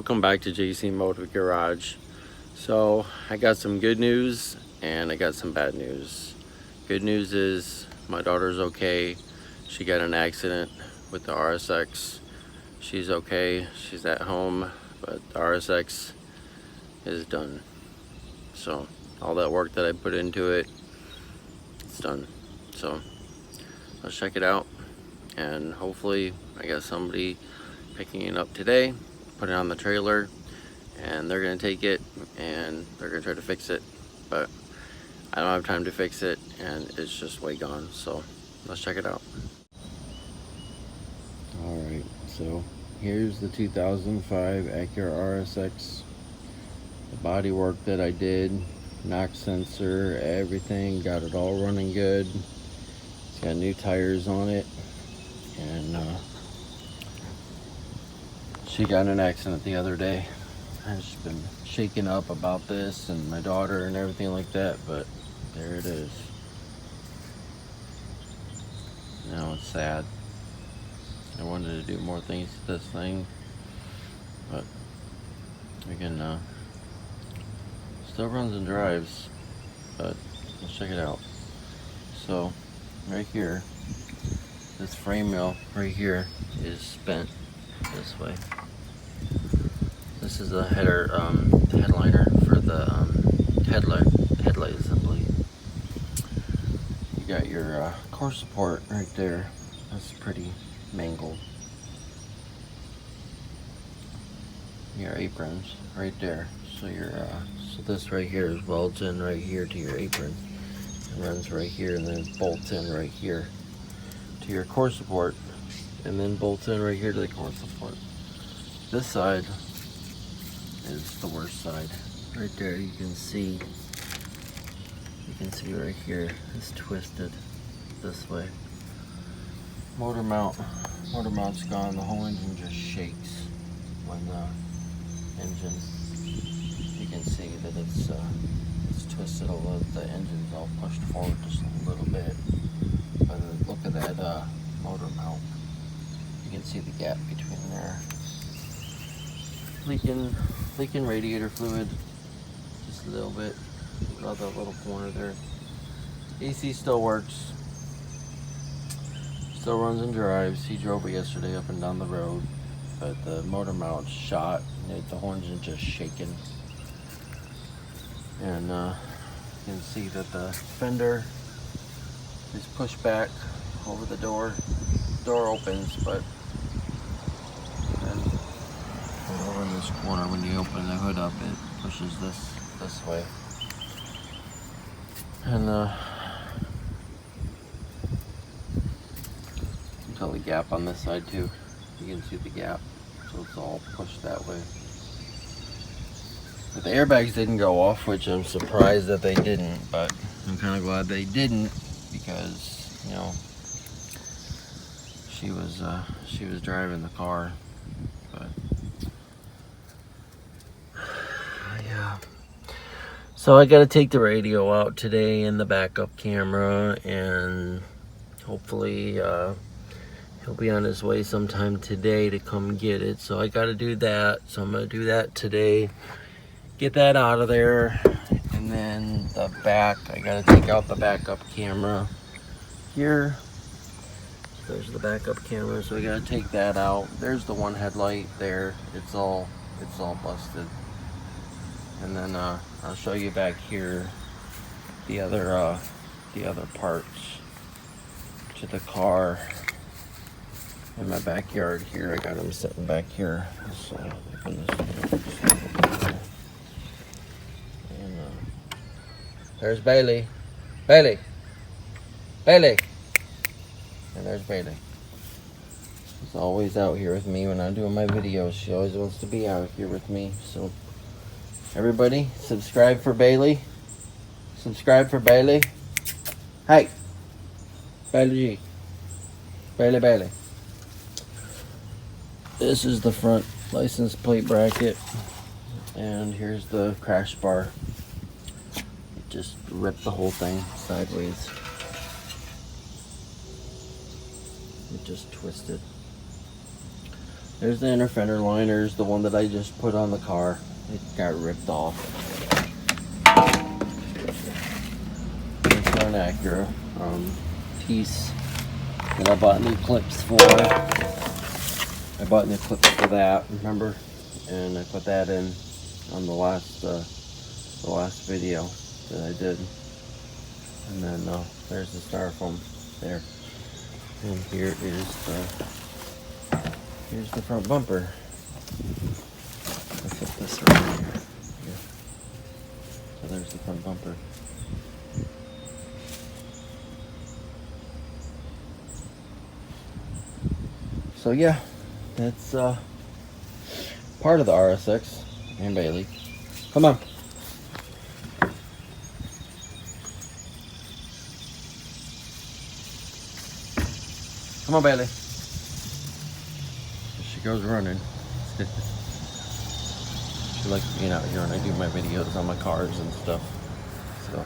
Welcome back to JC Motor Garage. So I got some good news and I got some bad news. Good news is my daughter's okay. She got an accident with the RSX. She's okay, she's at home, but the RSX is done. So all that work that I put into it, it's done. So let's check it out, and hopefully I got somebody picking it up today, put it on the trailer, and they're gonna take it and they're gonna try to fix it, but I don't have time to fix it and it's just way gone. So let's check it out. Alright, so here's the 2005 Acura RSX. The body work that I did, knock sensor, everything, got it all running good. It's got new tires on it, and she got in an accident the other day. I've just been shaken up about this and my daughter and everything like that, but there it is. Now it's sad. I wanted to do more things to this thing, but we can still runs and drives, but let's check it out. So right here, this frame rail right here is bent this way. This is the header, headliner for the headlight assembly. You got your core support right there. That's pretty mangled. Your aprons right there. So your so this right here is welds in right here to your apron. It runs right here and then bolts in right here to your core support, and then bolts in right here to the core support. This side is the worst side. Right there you can see right here, it's twisted this way. Motor mount's gone. The whole engine just shakes when the engine, you can see that it's twisted a little. The engine's all pushed forward just a little bit. But look at that motor mount. You can see the gap between there. Leaking radiator fluid, just a little bit. About that little corner there. AC still works. Still runs and drives. He drove it yesterday up and down the road, but the motor mount's shot. The whole engine's just shaking. And you can see that the fender is pushed back over the door. Door opens, but then over in this corner, when you open the hood up, it pushes this way. And you can tell the gap on this side too. You can see the gap, so it's all pushed that way. But the airbags didn't go off, which I'm surprised that they didn't, but I'm kind of glad they didn't, because, you know, she was driving the car. But yeah. So I got to take the radio out today and the backup camera, and hopefully he'll be on his way sometime today to come get it. So I got to do that. So I'm going to do that today. Get that out of there. And then the back, I got to take out the backup camera here. There's the backup camera, so I got to take that out. There's the one headlight there. It's all busted. And then I'll show you back here the other parts to the car in my backyard here. I got them sitting back here. So open this. And there's Bailey. Bailey. And there's Bailey. She's always out here with me when I'm doing my videos. She always wants to be out here with me. So everybody, subscribe for Bailey. Subscribe for Bailey. Hey, Bailey G. Bailey. This is the front license plate bracket, and here's the crash bar. It just ripped the whole thing sideways. It just twisted. There's the inner fender liners, the one that I just put on the car. It got ripped off. It's an Acura piece that I bought new clips for. I bought new clips for that, remember? And I put that in on the last video that I did. And then there's the styrofoam there. And here's the front bumper. Let's flip this around here. Yeah. So there's the front bumper. So yeah, that's part of the RSX and Bailey. Come on. Come on, Bailey. She goes running. She likes being out here when I do my videos on my cars and stuff. So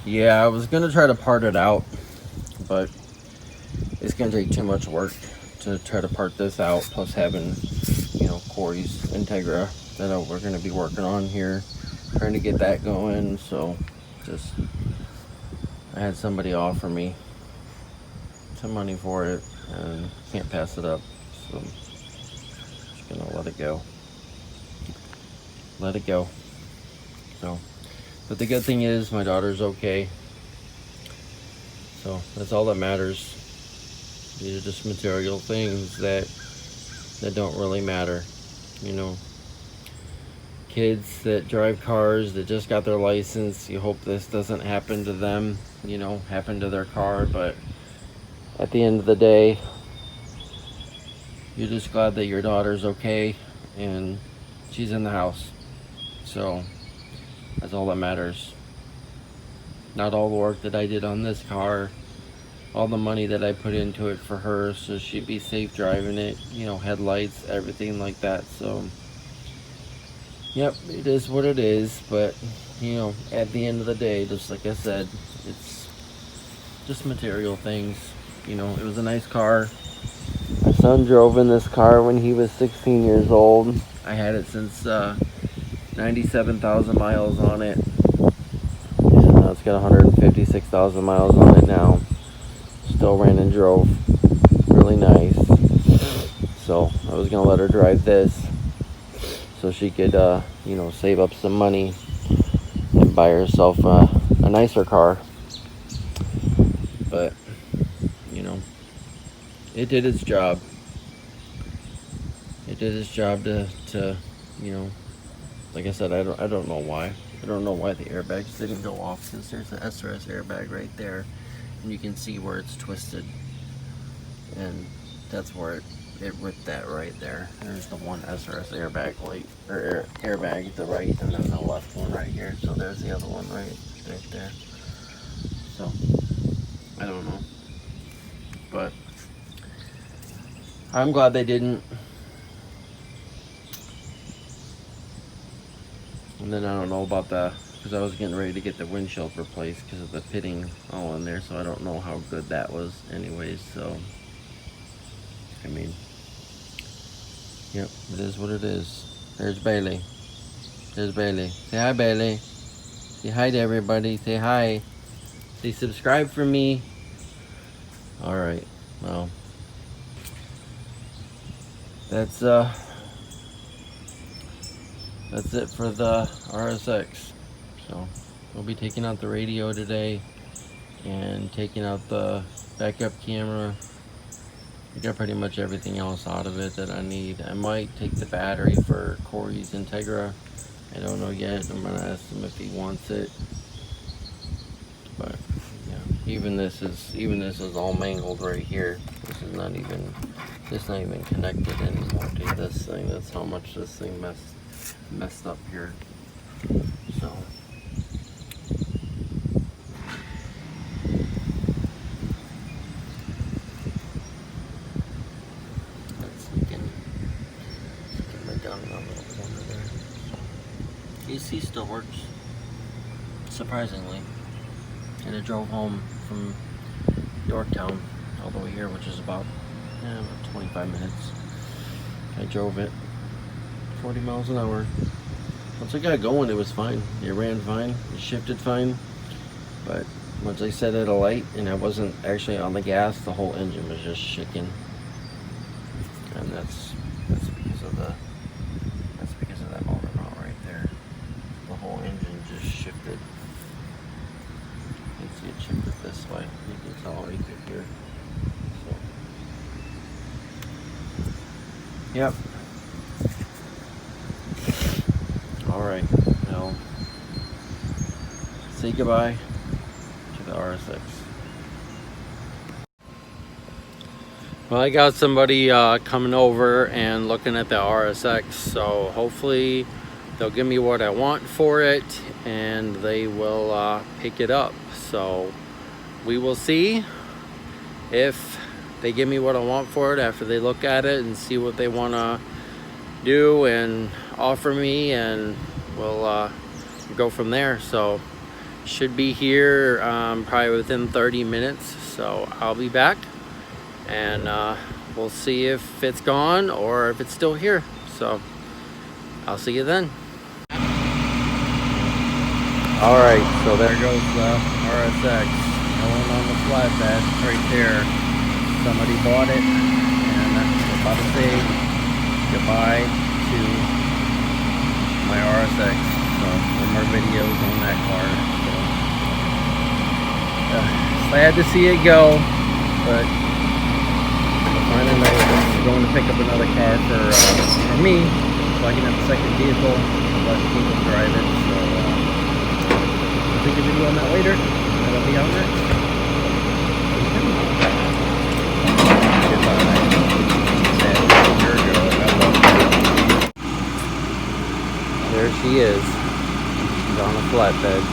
yeah, I was gonna try to part it out, but it's gonna take too much work to try to part this out, plus having, you know, Corey's Integra that we're gonna be working on here, trying to get that going. So just, I had somebody offer me some money for it and can't pass it up, so I'm just gonna let it go. So, but the good thing is my daughter's okay, so that's all that matters. These are just material things that don't really matter, you know. Kids that drive cars that just got their license, you hope this doesn't happen to them, you know, happen to their car. But at the end of the day, you're just glad that your daughter's okay and she's in the house. So that's all that matters. Not all the work that I did on this car, all the money that I put into it for her so she'd be safe driving it, you know, headlights, everything like that. So yep, it is what it is. But you know, at the end of the day, just like I said, it's just material things. You know, it was a nice car. My son drove in this car when he was 16 years old. I had it since 97,000 miles on it, and it's got 156,000 miles on it now. Still ran and drove really nice. So I was gonna let her drive this so she could you know, save up some money and buy herself a nicer car. But you know, it did its job. It did its job to you know, like I said, I don't know why. I don't know why the airbags didn't go off, because there's the SRS airbag right there, and you can see where it's twisted, and that's where it ripped that right there. There's the one SRS airbag light, or airbag, the right, and then the left one right here. So there's the other one right there. So I don't know, but I'm glad they didn't. And then I don't know about because I was getting ready to get the windshield replaced because of the pitting all in there, so I don't know how good that was anyways. So I mean, yep, it is what it is. There's Bailey. There's Bailey. Say hi, Bailey. Say hi to everybody. Say hi. Say subscribe for me. Alright, well, that's it for the RSX. So we'll be taking out the radio today and taking out the backup camera. I got pretty much everything else out of it that I need. I might take the battery for Corey's Integra. I don't know yet. I'm gonna ask him if he wants it. But yeah, even this is all mangled right here. This is not even connected anymore to this thing. That's how much this thing messed up here. So AC still works, surprisingly, and it drove home from Yorktown all the way here, which is about Yeah, about 25 minutes. I drove it 40 miles an hour. Once I got going, it was fine. It ran fine. It shifted fine. But once I set it alight and I wasn't actually on the gas, the whole engine was just shaking. And that's because of that motor mount right there. The whole engine just shifted. You can see it shifted this way. You can tell right through here. So, yep. All right. Now, say goodbye to the RSX. Well, I got somebody coming over and looking at the RSX, so hopefully they'll give me what I want for it and they will pick it up. So we will see if they give me what I want for it after they look at it and see what they want to do and offer me, and we'll go from there. So should be here probably within 30 minutes, so I'll be back and we'll see if it's gone or if it's still here. So I'll see you then. All right, so there goes the RSX going on the flatbed right there. Somebody bought it, and I'm about to say goodbye to my RSX. So no more videos on that car. So sad to see it go, but I don't know. I'm going to pick up another car for me, so I can have a second vehicle and let people drive it. So I'll take a video on that later, and that'll be on next. There she is. She's on a flatbed.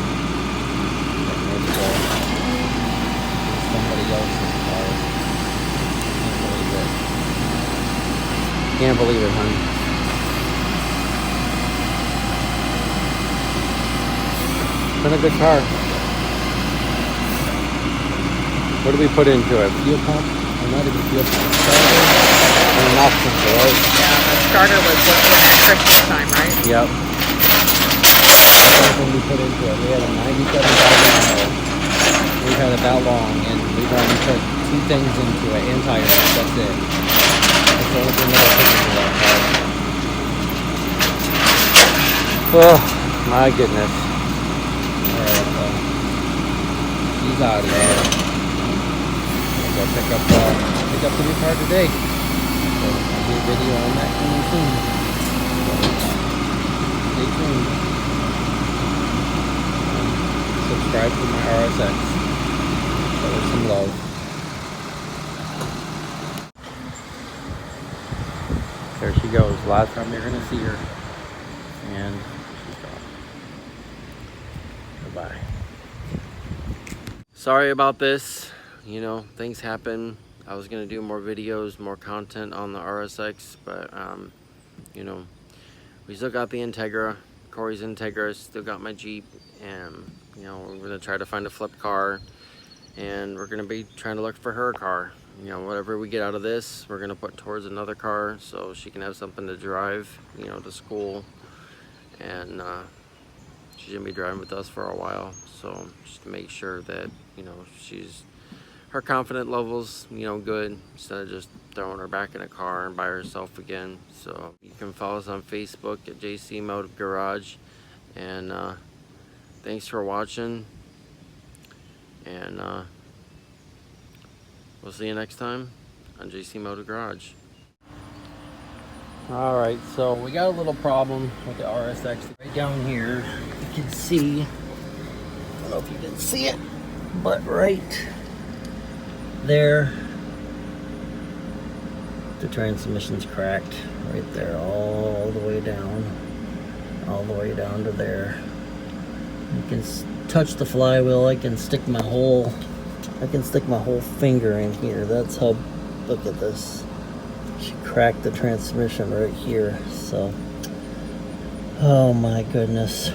Somebody else's car. Can't believe it, honey. It's been a good car. What do we put into it? Fuel pump? Or not even fuel pump. Starter? And an option, right? Yeah, the starter was what we had at Christmas time, right? Yep. Everything we put into it. We had a 97,000 mile. We've had it that long, and we've only put 2 things into it, and tires. That's it. That's the only thing that I put into that car. Oh, my goodness. Alright, well, she's out of there. I'm going to pick up the new car today. So I'll do a video on that coming soon. So stay tuned. Subscribe to my RSX. Show her some love. There she goes. Last time you're going to see her. And she's gone. Goodbye. Sorry about this. You know, things happen. I was going to do more videos, more content on the RSX, but, you know, we still got the Integra. Corey's Integra. Still got my Jeep. And, you know, we're going to try to find a flip car. And we're going to be trying to look for her car. You know, whatever we get out of this, we're going to put towards another car so she can have something to drive, you know, to school. And she's going to be driving with us for a while. So just to make sure that, you know, her confidence level's, you know, good, instead of just throwing her back in a car and by herself again. So you can follow us on Facebook at JC Motive Garage. And thanks for watching. And we'll see you next time on JC Motive Garage. Alright, so we got a little problem with the RSX right down here. You can see, I don't know if you can see it, but right there, the transmission's cracked right there, all the way down to there. You can touch the flywheel. I can stick my whole finger in here. That's how, look at this. She cracked the transmission right here. So, oh my goodness.